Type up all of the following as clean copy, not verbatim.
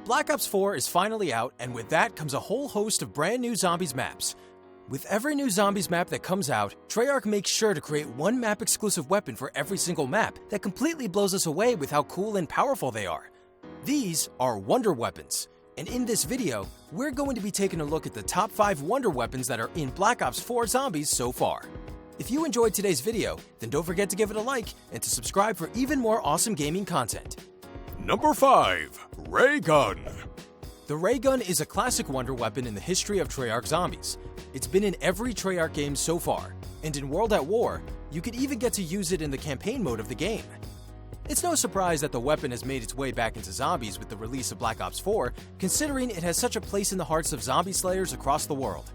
Black Ops 4 is finally out, and with that comes a whole host of brand new Zombies maps. With every new Zombies map that comes out, Treyarch makes sure to create one map-exclusive weapon for every single map that completely blows us away with how cool and powerful they are. These are Wonder Weapons, and in this video, we're going to be taking a look at the top 5 Wonder Weapons that are in Black Ops 4 Zombies so far. If you enjoyed today's video, then don't forget to give it a like and to subscribe for even more awesome gaming content. Number 5. Raygun. The Raygun is a classic wonder weapon in the history of Treyarch Zombies. It's been in every Treyarch game so far, and in World at War, you could even get to use it in the campaign mode of the game. It's no surprise that the weapon has made its way back into Zombies with the release of Black Ops 4, considering it has such a place in the hearts of zombie slayers across the world.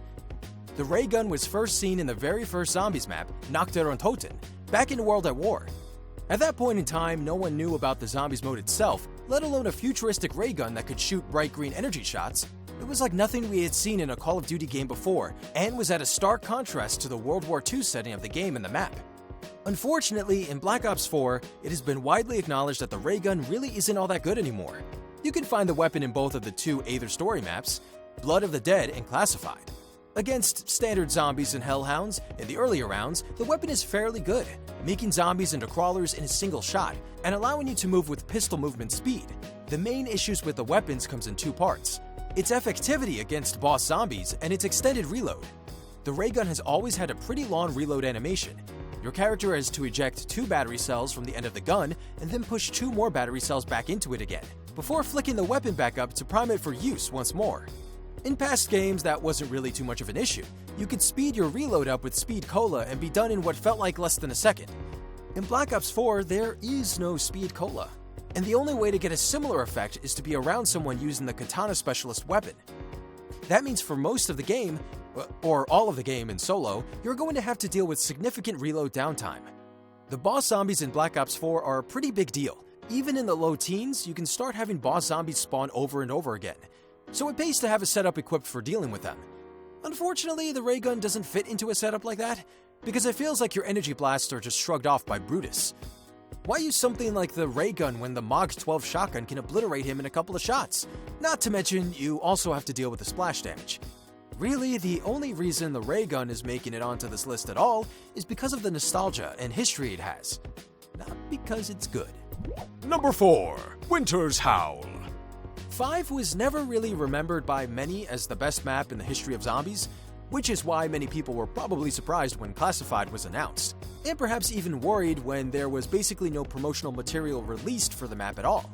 The Raygun was first seen in the very first Zombies map, Nacht der Untoten, back in World at War. At that point in time, no one knew about the Zombies mode itself, let alone a futuristic Raygun that could shoot bright green energy shots. It was like nothing we had seen in a Call of Duty game before, and was at a stark contrast to the World War II setting of the game and the map. Unfortunately, in Black Ops 4, it has been widely acknowledged that the Raygun really isn't all that good anymore. You can find the weapon in both of the two Aether story maps, Blood of the Dead and Classified. Against standard zombies and hellhounds, in the earlier rounds, the weapon is fairly good, making zombies into crawlers in a single shot, and allowing you to move with pistol movement speed. The main issues with the weapons comes in two parts: its effectivity against boss zombies and its extended reload. The Raygun has always had a pretty long reload animation. Your character has to eject 2 battery cells from the end of the gun and then push 2 more battery cells back into it again, before flicking the weapon back up to prime it for use once more. In past games, that wasn't really too much of an issue. You could speed your reload up with Speed Cola and be done in what felt like less than a second. In Black Ops 4, there is no Speed Cola, and the only way to get a similar effect is to be around someone using the Katana Specialist weapon. That means for most of the game, or all of the game in solo, you're going to have to deal with significant reload downtime. The boss zombies in Black Ops 4 are a pretty big deal. Even in the low teens, you can start having boss zombies spawn over and over again, so it pays to have a setup equipped for dealing with them. Unfortunately, the Raygun doesn't fit into a setup like that, because it feels like your energy blasts are just shrugged off by Brutus. Why use something like the Raygun when the MOG-12 shotgun can obliterate him in a couple of shots? Not to mention, you also have to deal with the splash damage. Really, the only reason the Raygun is making it onto this list at all is because of the nostalgia and history it has, not because it's good. Number 4. Winter's Howl. 5 was never really remembered by many as the best map in the history of Zombies, which is why many people were probably surprised when Classified was announced, and perhaps even worried when there was basically no promotional material released for the map at all,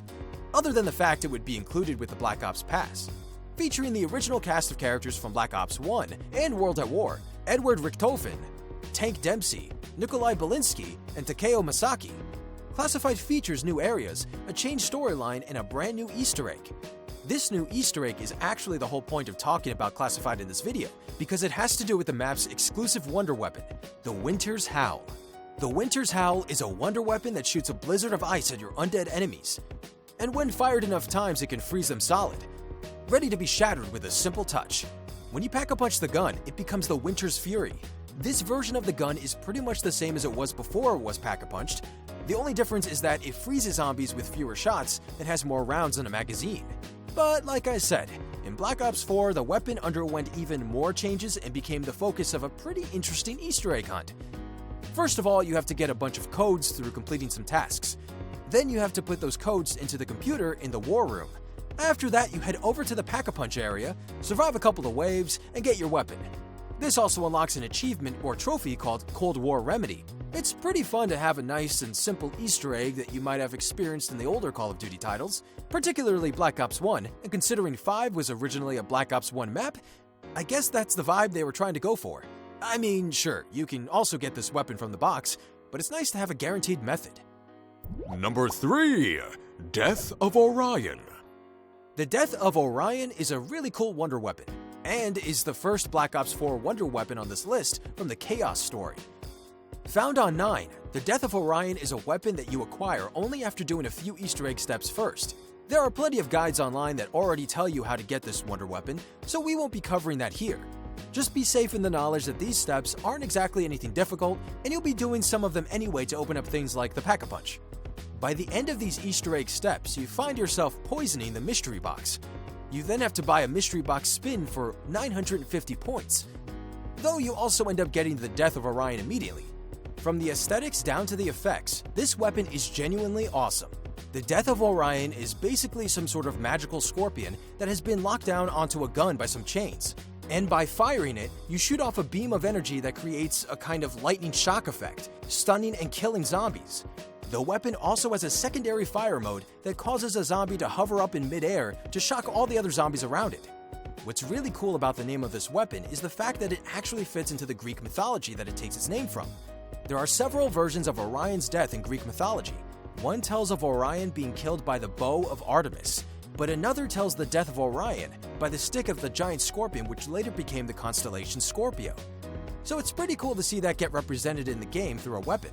other than the fact it would be included with the Black Ops Pass. Featuring the original cast of characters from Black Ops 1 and World at War, Edward Richtofen, Tank Dempsey, Nikolai Belinsky, and Takeo Masaki. Classified features new areas, a changed storyline, and a brand new Easter egg. This new Easter egg is actually the whole point of talking about Classified in this video, because it has to do with the map's exclusive wonder weapon, the Winter's Howl. The Winter's Howl is a wonder weapon that shoots a blizzard of ice at your undead enemies, and when fired enough times it can freeze them solid, ready to be shattered with a simple touch. When you pack-a-punch the gun, it becomes the Winter's Fury. This version of the gun is pretty much the same as it was before it was pack-a-punched. The only difference is that it freezes zombies with fewer shots and has more rounds in a magazine. But like I said, in Black Ops 4, the weapon underwent even more changes and became the focus of a pretty interesting Easter egg hunt. First of all, you have to get a bunch of codes through completing some tasks. Then you have to put those codes into the computer in the war room. After that, you head over to the Pack-a-Punch area, survive a couple of waves, and get your weapon. This also unlocks an achievement or trophy called Cold War Remedy. It's pretty fun to have a nice and simple Easter egg that you might have experienced in the older Call of Duty titles, particularly Black Ops 1, and considering 5 was originally a Black Ops 1 map, I guess that's the vibe they were trying to go for. I mean, sure, you can also get this weapon from the box, but it's nice to have a guaranteed method. Number 3. Death of Orion. The Death of Orion is a really cool wonder weapon, and is the first Black Ops 4 wonder weapon on this list from the Chaos story. Found on 9, the Death of Orion is a weapon that you acquire only after doing a few Easter egg steps first. There are plenty of guides online that already tell you how to get this wonder weapon, so we won't be covering that here. Just be safe in the knowledge that these steps aren't exactly anything difficult, and you'll be doing some of them anyway to open up things like the Pack-a-Punch. By the end of these Easter egg steps, you find yourself poisoning the mystery box. You then have to buy a mystery box spin for 950 points. Though you also end up getting the Death of Orion immediately. From the aesthetics down to the effects, this weapon is genuinely awesome. The Death of Orion is basically some sort of magical scorpion that has been locked down onto a gun by some chains. And by firing it, you shoot off a beam of energy that creates a kind of lightning shock effect, stunning and killing zombies. The weapon also has a secondary fire mode that causes a zombie to hover up in midair to shock all the other zombies around it. What's really cool about the name of this weapon is the fact that it actually fits into the Greek mythology that it takes its name from. There are several versions of Orion's death in Greek mythology. One tells of Orion being killed by the bow of Artemis, but another tells the death of Orion by the stick of the giant scorpion, which later became the constellation Scorpio. So it's pretty cool to see that get represented in the game through a weapon.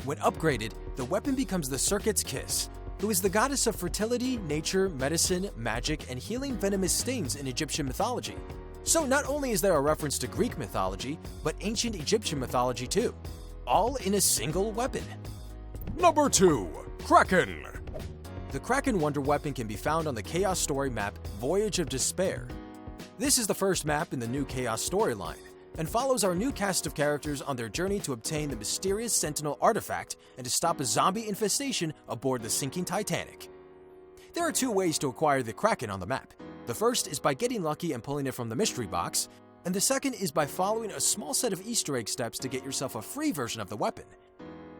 When upgraded, the weapon becomes the Circuit's Kiss, who is the goddess of fertility, nature, medicine, magic, and healing venomous stings in Egyptian mythology. So not only is there a reference to Greek mythology, but ancient Egyptian mythology too, all in a single weapon. Number 2. Kraken. The Kraken Wonder Weapon can be found on the Chaos Story map Voyage of Despair. This is the first map in the new Chaos storyline, and follows our new cast of characters on their journey to obtain the mysterious Sentinel artifact and to stop a zombie infestation aboard the sinking Titanic. There are 2 ways to acquire the Kraken on the map. The first is by getting lucky and pulling it from the mystery box, and the second is by following a small set of Easter egg steps to get yourself a free version of the weapon.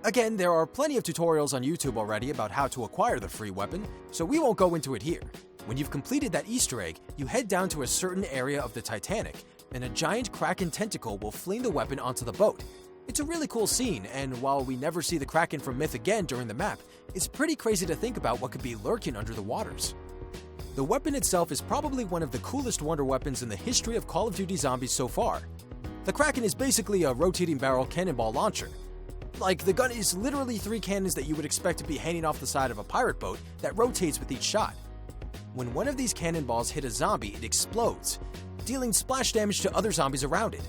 Again, there are plenty of tutorials on YouTube already about how to acquire the free weapon, so we won't go into it here. When you've completed that Easter egg, you head down to a certain area of the Titanic, and a giant Kraken tentacle will fling the weapon onto the boat. It's a really cool scene, and while we never see the Kraken from myth again during the map, it's pretty crazy to think about what could be lurking under the waters. The weapon itself is probably one of the coolest wonder weapons in the history of Call of Duty Zombies so far. The Kraken is basically a rotating barrel cannonball launcher. Like, the gun is literally 3 cannons that you would expect to be hanging off the side of a pirate boat that rotates with each shot. When one of these cannonballs hit a zombie, it explodes, dealing splash damage to other zombies around it.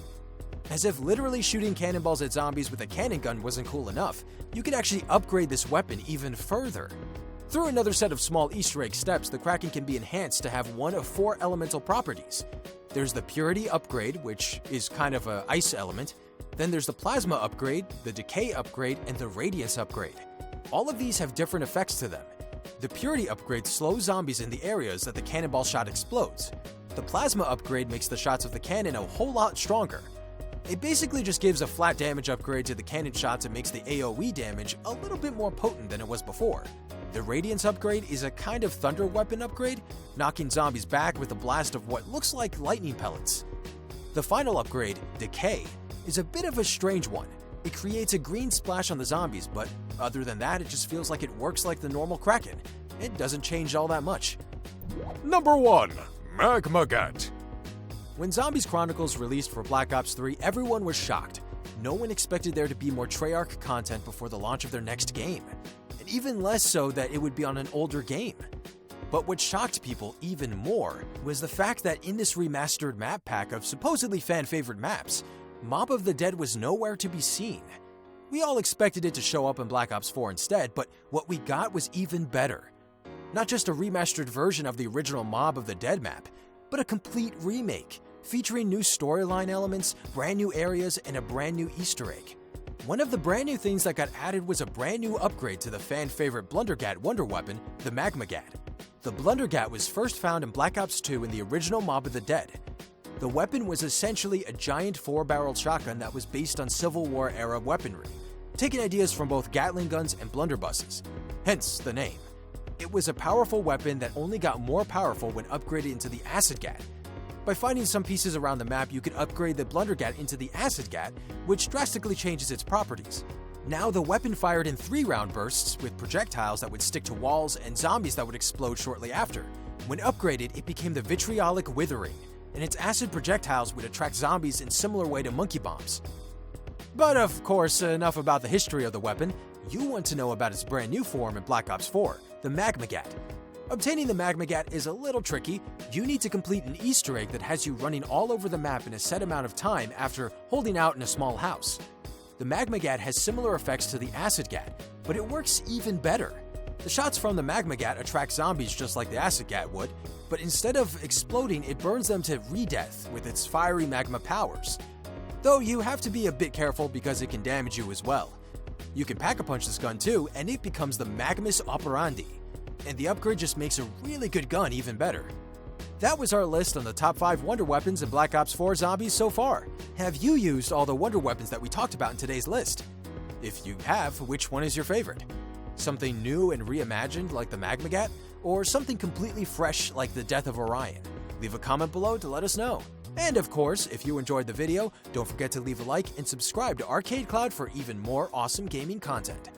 As if literally shooting cannonballs at zombies with a cannon gun wasn't cool enough, you could actually upgrade this weapon even further. Through another set of small Easter egg steps, the Kraken can be enhanced to have one of 4 elemental properties. There's the Purity upgrade, which is kind of an ice element. Then there's the Plasma upgrade, the Decay upgrade, and the Radiance upgrade. All of these have different effects to them. The Purity upgrade slows zombies in the areas that the cannonball shot explodes. The Plasma upgrade makes the shots of the cannon a whole lot stronger. It basically just gives a flat damage upgrade to the cannon shots and makes the AoE damage a little bit more potent than it was before. The Radiance upgrade is a kind of thunder weapon upgrade, knocking zombies back with a blast of what looks like lightning pellets. The final upgrade, Decay, is a bit of a strange one. It creates a green splash on the zombies, but other than that, it just feels like it works like the normal Kraken. It doesn't change all that much. Number 1. Blundergat. When Zombies Chronicles released for Black Ops 3, everyone was shocked. No one expected there to be more Treyarch content before the launch of their next game, and even less so that it would be on an older game. But what shocked people even more was the fact that in this remastered map pack of supposedly fan-favorite maps, Mob of the Dead was nowhere to be seen. We all expected it to show up in Black Ops 4 instead, but what we got was even better. Not just a remastered version of the original Mob of the Dead map, but a complete remake, featuring new storyline elements, brand new areas, and a brand new Easter egg. One of the brand new things that got added was a brand new upgrade to the fan-favorite Blundergat wonder weapon, the Magmagat. The Blundergat was first found in Black Ops 2 in the original Mob of the Dead. The weapon was essentially a giant 4-barreled shotgun that was based on Civil War-era weaponry, taking ideas from both Gatling guns and blunderbusses, hence the name. It was a powerful weapon that only got more powerful when upgraded into the Acid Gat. By finding some pieces around the map, you could upgrade the Blundergat into the Acid Gat, which drastically changes its properties. Now the weapon fired in 3-round bursts with projectiles that would stick to walls and zombies that would explode shortly after. When upgraded, it became the Vitriolic Withering, and its acid projectiles would attract zombies in similar way to monkey bombs. But of course, enough about the history of the weapon. You want to know about its brand new form in Black Ops 4, the Magmagat. Obtaining the Magmagat is a little tricky. You need to complete an Easter egg that has you running all over the map in a set amount of time after holding out in a small house. The Magmagat has similar effects to the Acid Gat, but it works even better. The shots from the Magmagat attract zombies just like the ArcadeCloud would, but instead of exploding, it burns them to re-death with its fiery magma powers. Though you have to be a bit careful because it can damage you as well. You can pack-a-punch this gun too, and it becomes the Magmus Operandi, and the upgrade just makes a really good gun even better. That was our list on the top 5 wonder weapons in Black Ops 4 Zombies so far. Have you used all the wonder weapons that we talked about in today's list? If you have, which one is your favorite? Something new and reimagined like the Magmagat, or something completely fresh like the death of Orion? Leave a comment below to let us know. And of course, if you enjoyed the video, don't forget to leave a like and subscribe to ArcadeCloud for even more awesome gaming content.